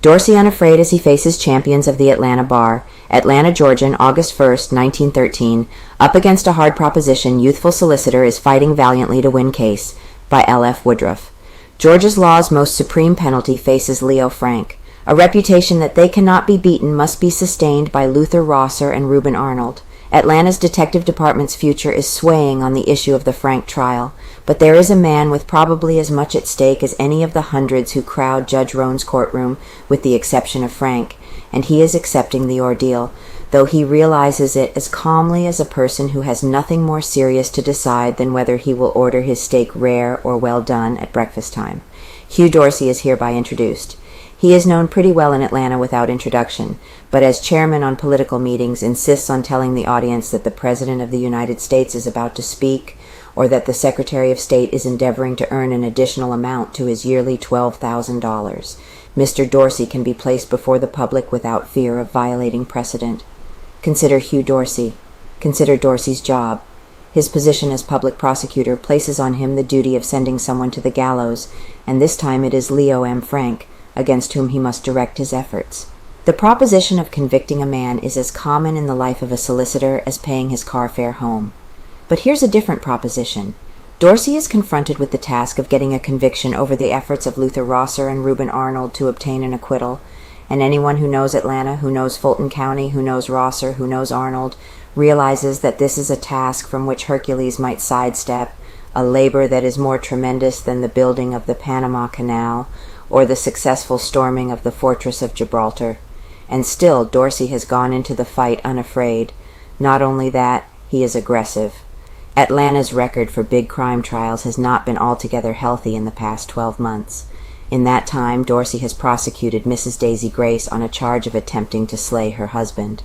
Dorsey unafraid as he faces champions of the Atlanta bar. Atlanta, Georgian, August 1st, 1913. Up against a hard proposition, Youthful Solicitor is fighting valiantly to win case. By L.F. Woodruff. Georgia's law's most supreme penalty faces Leo Frank. A reputation that they cannot be beaten must be sustained by Luther Rosser and Reuben Arnold. Atlanta's detective department's future is swaying on the issue of the Frank trial, but there is a man with probably as much at stake as any of the hundreds who crowd Judge Roan's courtroom, with the exception of Frank, and he is accepting the ordeal, though he realizes it as calmly as a person who has nothing more serious to decide than whether he will order his steak rare or well done at breakfast time. Hugh Dorsey is hereby introduced. He is known pretty well in Atlanta without introduction, but as chairman on political meetings insists on telling the audience that the President of the United States is about to speak, or that the Secretary of State is endeavoring to earn an additional amount to his yearly $12,000. Mr. Dorsey can be placed before the public without fear of violating precedent. Consider Hugh Dorsey. Consider Dorsey's job. His position as public prosecutor places on him the duty of sending someone to the gallows, and this time it is Leo M. Frank, against whom he must direct his efforts. The proposition of convicting a man is as common in the life of a solicitor as paying his car fare home. But here's a different proposition. Dorsey is confronted with the task of getting a conviction over the efforts of Luther Rosser and Reuben Arnold to obtain an acquittal, and anyone who knows Atlanta, who knows Fulton County, who knows Rosser, who knows Arnold, realizes that this is a task from which Hercules might sidestep, a labor that is more tremendous than the building of the Panama Canal, or the successful storming of the fortress of Gibraltar. And still, Dorsey has gone into the fight unafraid. Not only that, he is aggressive. Atlanta's record for big crime trials has not been altogether healthy in the past 12 months. In that time, Dorsey has prosecuted Mrs. Daisy Grace on a charge of attempting to slay her husband.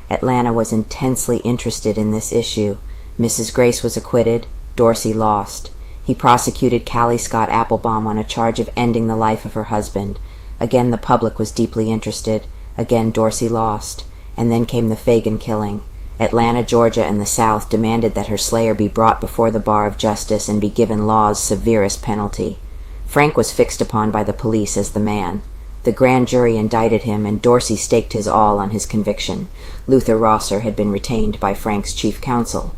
Atlanta was intensely interested in this issue. Mrs. Grace was acquitted. Dorsey lost. He prosecuted Callie Scott Applebaum on a charge of ending the life of her husband. Again, the public was deeply interested. Again, Dorsey lost. And then came the Fagan killing. Atlanta, Georgia, and the South demanded that her slayer be brought before the bar of justice and be given law's severest penalty. Frank was fixed upon by the police as the man. The grand jury indicted him, and Dorsey staked his all on his conviction. Luther Rosser had been retained by Frank's chief counsel.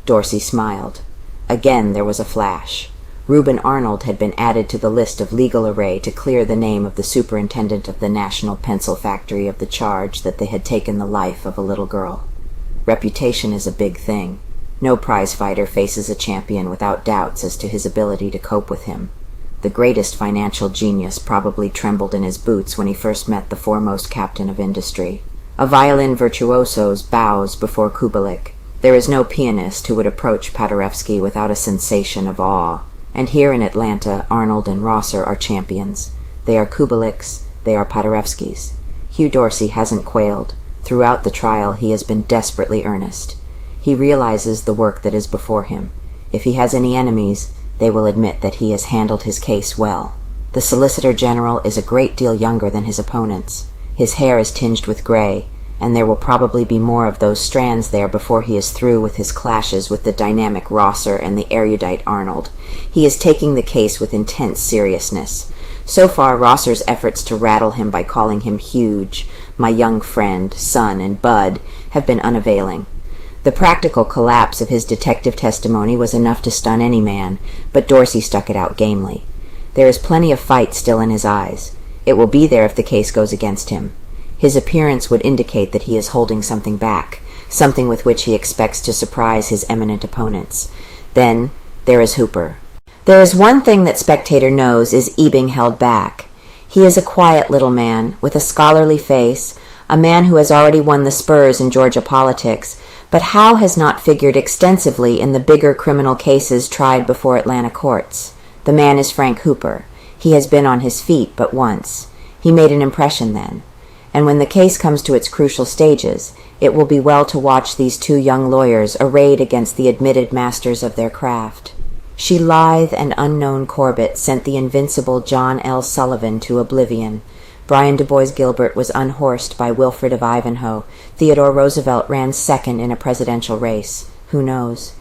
Dorsey smiled. Again there was a flash. Reuben Arnold had been added to the list of legal array to clear the name of the superintendent of the National Pencil Factory of the charge that they had taken the life of a little girl. Reputation is a big thing. No prize fighter faces a champion without doubts as to his ability to cope with him. The greatest financial genius probably trembled in his boots when he first met the foremost captain of industry. A violin virtuoso bows before Kubelik. There is no pianist who would approach Paderewski without a sensation of awe. And here in Atlanta, Arnold and Rosser are champions. They are Kubeliks, they are Paderewskis. Hugh Dorsey hasn't quailed. Throughout the trial he has been desperately earnest. He realizes the work that is before him. If he has any enemies, they will admit that he has handled his case well. The Solicitor General is a great deal younger than his opponents. His hair is tinged with gray, and there will probably be more of those strands there before he is through with his clashes with the dynamic Rosser and the erudite Arnold. He is taking the case with intense seriousness. So far, Rosser's efforts to rattle him by calling him huge, my young friend, son, and bud, have been unavailing. The practical collapse of his detective testimony was enough to stun any man, but Dorsey stuck it out gamely. There is plenty of fight still in his eyes. It will be there if the case goes against him. His appearance would indicate that he is holding something back, something with which he expects to surprise his eminent opponents. Then there is Hooper. There is one thing that Spectator knows is Ebing held back. He is a quiet little man, with a scholarly face, a man who has already won the spurs in Georgia politics, but how has not figured extensively in the bigger criminal cases tried before Atlanta courts. The man is Frank Hooper. He has been on his feet but once. He made an impression then. And when the case comes to its crucial stages, it will be well to watch these two young lawyers arrayed against the admitted masters of their craft. She lithe and unknown Corbett sent the invincible John L. Sullivan to oblivion. Brian Du Bois Gilbert was unhorsed by Wilfred of Ivanhoe. Theodore Roosevelt ran second in a presidential race. Who knows?